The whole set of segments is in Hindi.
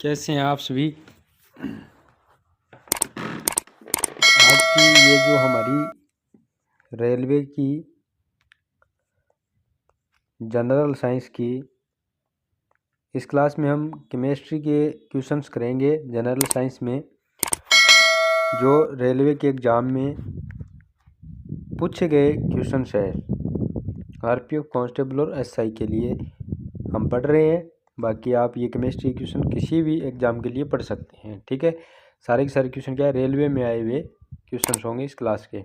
कैसे हैं आप सभी। आज की ये जो हमारी रेलवे की जनरल साइंस की इस क्लास में हम केमिस्ट्री के क्वेश्चंस करेंगे। जनरल साइंस में जो रेलवे के एग्ज़ाम में पूछे गए क्वेश्चंस है आरपीएफ कांस्टेबल और एसआई के लिए हम पढ़ रहे हैं। बाकी आप ये केमिस्ट्री क्वेश्चन किसी भी एग्ज़ाम के लिए पढ़ सकते हैं, ठीक है। सारे के सारे क्वेश्चन क्या है, रेलवे में आए हुए क्वेश्चन होंगे इस क्लास के।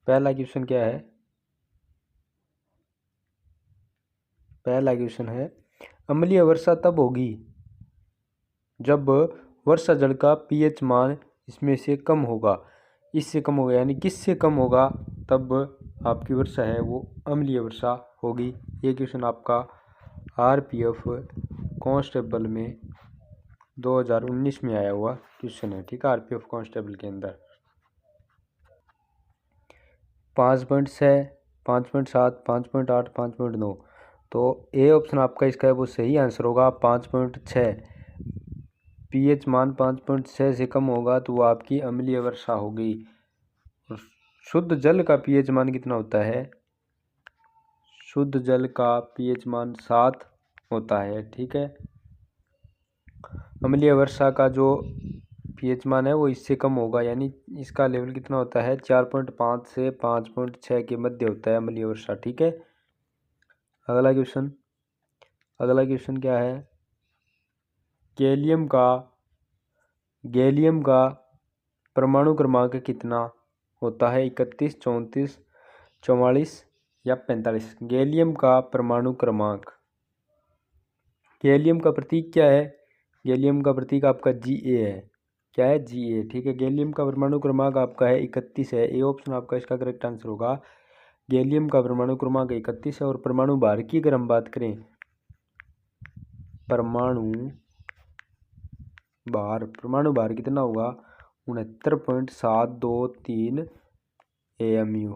पहला क्वेश्चन क्या है, पहला क्वेश्चन है अम्लीय वर्षा तब होगी जब वर्षा जल का पीएच मान इसमें से कम होगा। इससे कम होगा यानी किससे कम होगा तब आपकी वर्षा है वो अम्लीय वर्षा होगी। ये क्वेश्चन आपका आरपीएफ कांस्टेबल में 2019 में आया हुआ क्वेश्चन है, ठीक है। आरपीएफ कांस्टेबल के अंदर 5.6, 5.7, 5.8, 5.9, तो ए ऑप्शन आपका इसका है वो सही आंसर होगा। 5.6 पीएच मान 5.6 से कम होगा तो वो आपकी अम्लीय वर्षा होगी। शुद्ध जल का पीएच मान कितना होता है, शुद्ध जल का पीएच मान 7 होता है, ठीक है। अम्लीय वर्षा का जो पीएच मान है वो इससे कम होगा यानी इसका लेवल कितना होता है 4.5 से 5.6 के मध्य होता है अम्लीय वर्षा, ठीक है। अगला क्वेश्चन क्या है, गैलियम का परमाणु क्रमांक कितना होता है, 31, 34, 44 या 45। गैलियम का परमाणु क्रमांक, गैलियम का प्रतीक क्या है, गैलियम का प्रतीक आपका Ga है, क्या है Ga, ठीक है। गैलियम का परमाणु क्रमांक आपका है 31 है, ए ऑप्शन आपका इसका करेक्ट आंसर होगा। गैलियम का परमाणु क्रमांक 31 है। और परमाणु भार की अगर हम बात करें, परमाणु भार कितना होगा 69.723 AMU,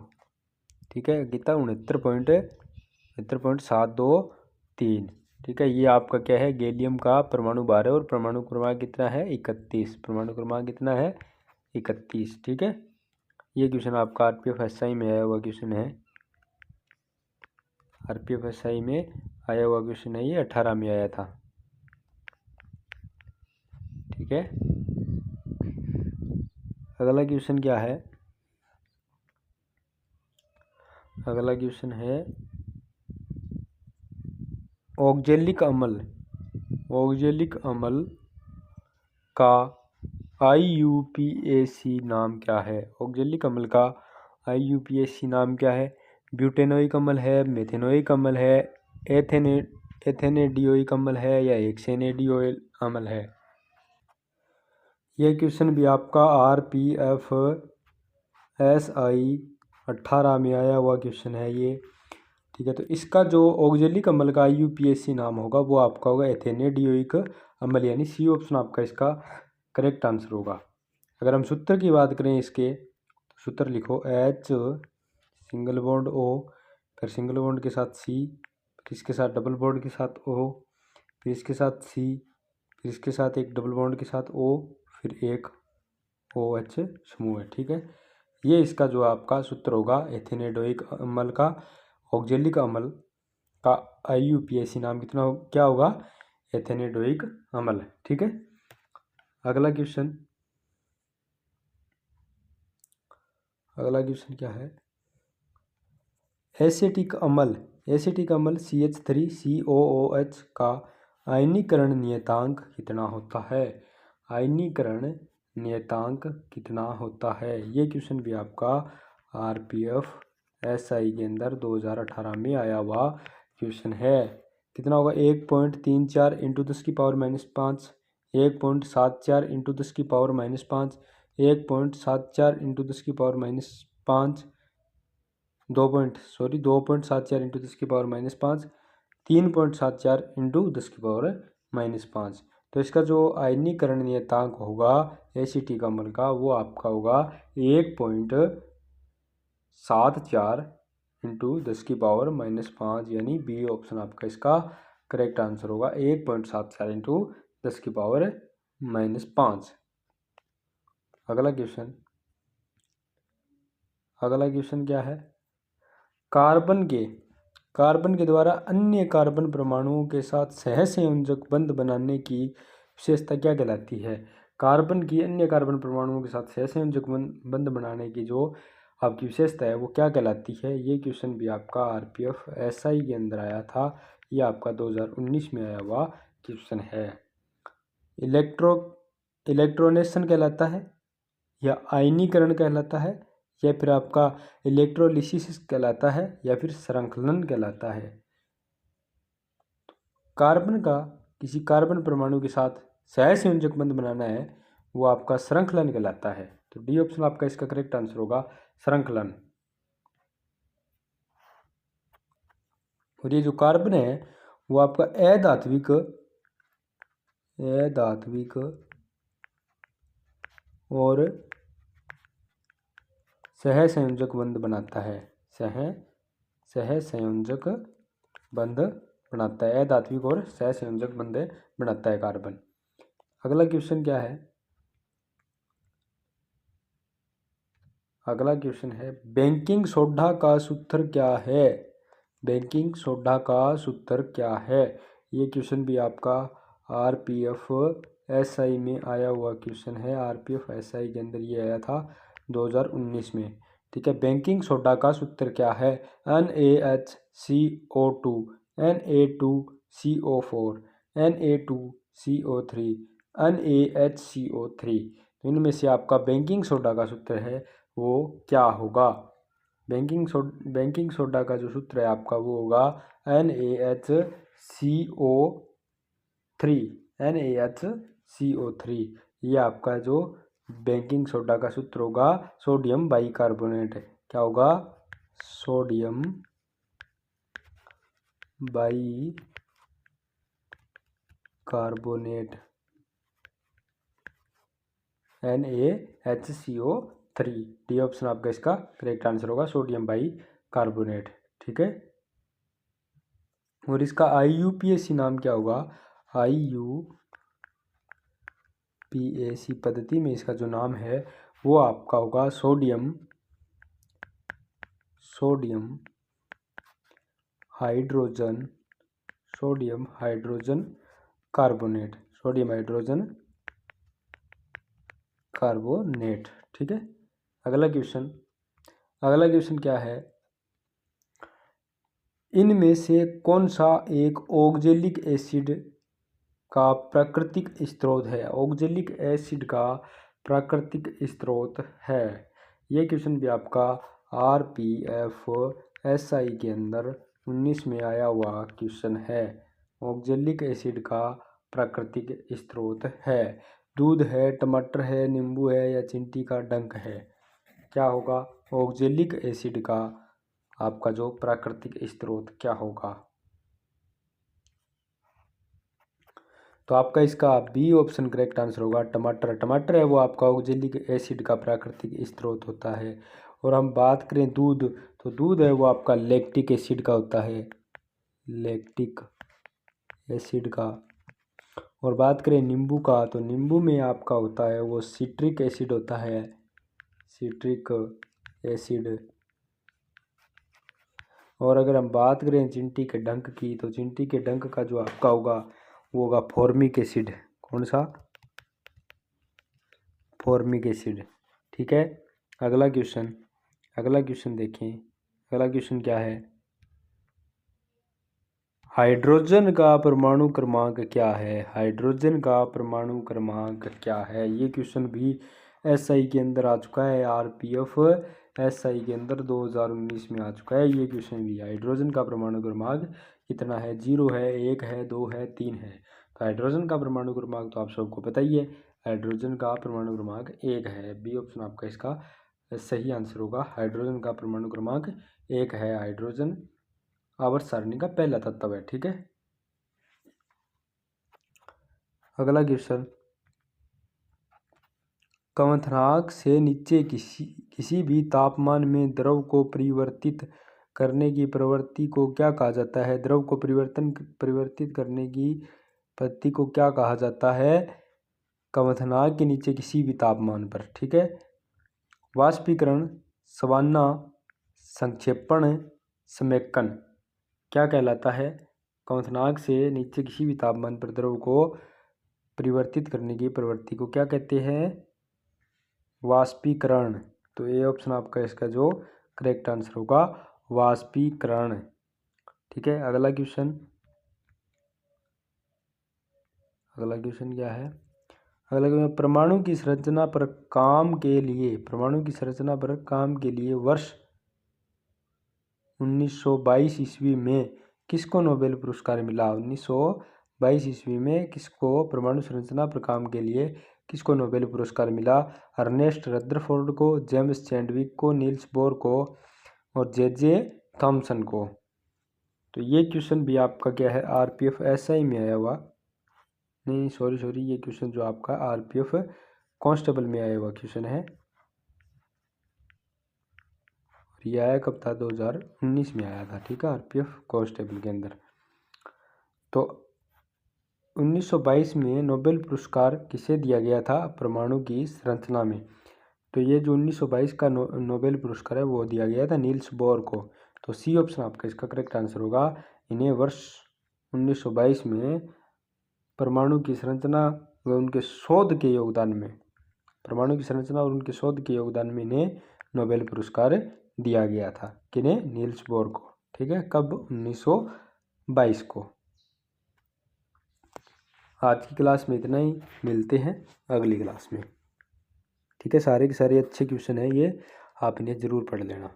ठीक है। कितना 69.723, ठीक है। ये आपका क्या है गैलियम का परमाणु भार है और परमाणु क्रमांक कितना है 31, परमाणु क्रमांक कितना है 31, ठीक है। ये क्वेश्चन आपका आरपीएफ एसआई में आया हुआ क्वेश्चन है, आरपीएफ एसआई में आया हुआ क्वेश्चन है, ये 18 में आया था, ठीक है। अगला क्वेश्चन क्या है, अगला क्वेश्चन है ऑक्जेलिक अम्ल का IUPAC नाम क्या है, ऑक्जेलिक अम्ल का IUPAC नाम क्या है। ब्यूटेनोइक अम्ल है, मेथेनोइक अम्ल है, एथेनेडियोइक अम्ल है या हेक्सेनेडियोइक अम्ल है। यह क्वेश्चन भी आपका आरपीएफ एसआई 18 में आया हुआ क्वेश्चन है ये, ठीक है। तो इसका जो ऑक्जेलिक अम्ल का IUPAC नाम होगा वो आपका होगा एथेनेडियोइक अम्ल यानी सी ऑप्शन आपका इसका करेक्ट आंसर होगा। अगर हम सूत्र की बात करें इसके, तो सूत्र लिखो H सिंगल बॉन्ड O, फिर सिंगल बॉन्ड के साथ C, फिर इसके साथ डबल बॉन्ड के साथ O, फिर इसके साथ C, फिर इसके साथ एक डबल बॉन्ड के साथ O, फिर एक OH समूह है, ठीक है। ये इसका जो आपका सूत्र होगा एथेनेडोइक अम्ल का ऑक्जेलिक अम्ल का IUPAC नाम कितना क्या होगा एथेनेडोइक अम्ल, ठीक है। अगला क्वेश्चन क्या है, एसिटिक अम्ल CH3COOH का आयनीकरण नियतांक कितना होता है, आयनीकरण नियतांक कितना होता है। ये क्वेश्चन भी आपका आरपीएफ एसआई के अंदर 2018 में आया हुआ क्वेश्चन है। कितना होगा 1.34 into 10⁻⁵, 1.74 into 10⁻⁵, 1.74 into 10⁻⁵, 2.74 into 10⁻⁵, 3.74 into 10⁻⁵। तो इसका जो आयनीकरण नियतांक होगा एसिटिक अम्ल का वो आपका होगा 1.74 इंटू 10⁻⁵, यानी बी ऑप्शन आपका इसका करेक्ट आंसर होगा 1.74 इंटू 10⁻⁻5। अगला क्वेश्चन क्या है, कार्बन के द्वारा अन्य कार्बन परमाणुओं के साथ सहसंयोजक बंध बनाने की विशेषता क्या कहलाती है। कार्बन की अन्य कार्बन परमाणुओं के साथ सहसंयोजक बंध बनाने की जो आपकी विशेषता है वो क्या कहलाती है। ये क्वेश्चन भी आपका आरपीएफ एसआई के अंदर आया था, ये आपका 2019 में आया हुआ क्वेश्चन है। इलेक्ट्रोनेशन कहलाता है, या आयनीकरण कहलाता है, या फिर आपका इलेक्ट्रोलिसिस कहलाता है, या फिर संरक्षण कहलाता है। कार्बन का किसी कार्बन परमाणु के साथ सहसंयोजक बंध बनाना है वो आपका संरक्षण कहलाता है। तो डी ऑप्शन आपका इसका करेक्ट आंसर होगा, संरक्षण। और ये जो कार्बन है वो आपका अधात्विक और सहसंयोजक बंध बनाता है, सहसंयोजक बंध बनाता है, अधात्विक और सहसंयोजक बंध बनाता है कार्बन। अगला क्वेश्चन क्या है, अगला क्वेश्चन है बेकिंग सोडा का सूत्र क्या है। बेकिंग सोडा का सूत्र क्या है। ये क्वेश्चन भी आपका आरपीएफ एसआई में आया हुआ क्वेश्चन है। आरपीएफ एसआई के अंदर ये आया था 2019 में। ठीक है, बेकिंग सोडा का सूत्र क्या है। NaHCO2, Na2CO4, Na2CO3, NaHCO3। तो इनमें से आपका बेकिंग सोडा का सूत्र है वो क्या होगा। बेकिंग सोडा का जो सूत्र है आपका वो होगा NaHCO3। ये आपका जो बेकिंग सोडा का सूत्र होगा सोडियम बाइकार्बोनेट। क्या होगा, sodium bicarbonate, NaHCO3। D option आपका इसका करेक्ट आंसर होगा, सोडियम बाइकार्बोनेट। ठीक है, और इसका IUPAC नाम क्या होगा। IUPAC पद्धति में इसका जो नाम है वो आपका होगा सोडियम हाइड्रोजन कार्बोनेट, ठीक है। अगला क्वेश्चन क्या है, इनमें से कौन सा एक ऑक्जेलिक एसिड का प्राकृतिक स्रोत है। ऑक्जेलिक एसिड का प्राकृतिक स्रोत है। ये क्वेश्चन भी आपका आरपीएफ एसआई के अंदर 19 में आया हुआ क्वेश्चन है। ऑक्जेलिक एसिड का प्राकृतिक स्रोत है। दूध है, टमाटर है, नींबू है, या चींटी का डंक है। क्या होगा, ऑक्जेलिक एसिड का आपका जो प्राकृतिक स्रोत क्या होगा। तो आपका इसका बी ऑप्शन करेक्ट आंसर होगा, टमाटर है वो आपका ऑक्जेलिक एसिड का प्राकृतिक स्रोत होता है। और हम बात करें दूध, तो दूध है वो आपका लैक्टिक एसिड का होता है, लैक्टिक एसिड का। और बात करें नींबू का, तो नींबू में आपका होता है वो सिट्रिक एसिड होता है, सिट्रिक एसिड। और अगर हम बात करें चिंटी के डंक की, तो चिंटी के डंक का जो आपका होगा वो होगा फॉर्मिक एसिड। कौन सा, फॉर्मिक एसिड। ठीक है, अगला क्वेश्चन देखें। अगला क्वेश्चन क्या है, हाइड्रोजन का परमाणु क्रमांक क्या है। हाइड्रोजन का परमाणु क्रमांक क्या है। ये क्वेश्चन भी एसआई के अंदर आ चुका है, आरपीएफ एसआई के अंदर 2019 में आ चुका है ये क्वेश्चन भी। हाइड्रोजन का परमाणु क्रमांक कितना है, 0 है, 1 है, 2 है, 3 है। तो हाइड्रोजन का परमाणु क्रमांक तो आप सबको पता ही है, हाइड्रोजन का परमाणु क्रमांक 1 है। बी ऑप्शन आपका इसका सही आंसर होगा, हाइड्रोजन का परमाणु क्रमांक 1 है। हाइड्रोजन आवर्त सारणी का पहला तत्व है। ठीक है, अगला क्वेश्चन, क्वथनांक से नीचे किसी भी तापमान में द्रव को परिवर्तित करने की प्रवृत्ति को क्या कहा जाता है? द्रव को परिवर्तित करने की पद्धति को क्या कहा जाता है? क्वथनांक के नीचे किसी भी तापमान पर। ठीक है। वाष्पीकरण, सवाना, संक्षेपण, समेकन क्या कहलाता है? क्वथनांक से नीचे किसी भी तापमान पर द्रव को परिवर्तित करने की प्रवृत्ति को क्या कहते हैं? वाष्पीकरण। तो ए ऑप्शन आपका इसका जो करेक्ट आंसर होगा वाष्पीकरण। ठीक है। अगला क्वेश्चन क्या है? अगला क्वेश्चन, परमाणु की संरचना पर काम के लिए वर्ष 1922 ईस्वी में किसको नोबेल पुरस्कार मिला? 1922 ईस्वी में किसको परमाणु संरचना पर काम के लिए किसको नोबेल पुरस्कार मिला? अर्नेस्ट रदरफोर्ड को, जेम्स चैडविक को, नील्स बोर को और जे थॉमसन को। तो ये क्वेश्चन भी आपका क्या है? आरपीएफ एसआई में आया हुआ, नहीं सॉरी, ये क्वेश्चन जो आपका आरपीएफ कांस्टेबल में आया हुआ क्वेश्चन है। ये आया कब था? 2019 में आया था। ठीक है, आरपीएफ कांस्टेबल के अंदर। तो 1922 में नोबेल पुरस्कार किसे दिया गया था? परमाणु की संरचना में। तो ये जो 1922 का नोबेल पुरस्कार है वो दिया गया था नील्स बोर को। तो सी ऑप्शन आपका इसका करेक्ट आंसर होगा। इन्हें वर्ष 1922 में परमाणु की संरचना व उनके शोध के योगदान में, इन्हें नोबेल पुरस्कार दिया गया था। किन्हें? नील्स बोर को। ठीक है। कब? 1922 को। आज की क्लास में इतना ही, मिलते हैं अगली क्लास में। ठीक है। सारे के सारे अच्छे क्वेश्चन हैं ये, आप इन्हें ज़रूर पढ़ लेना।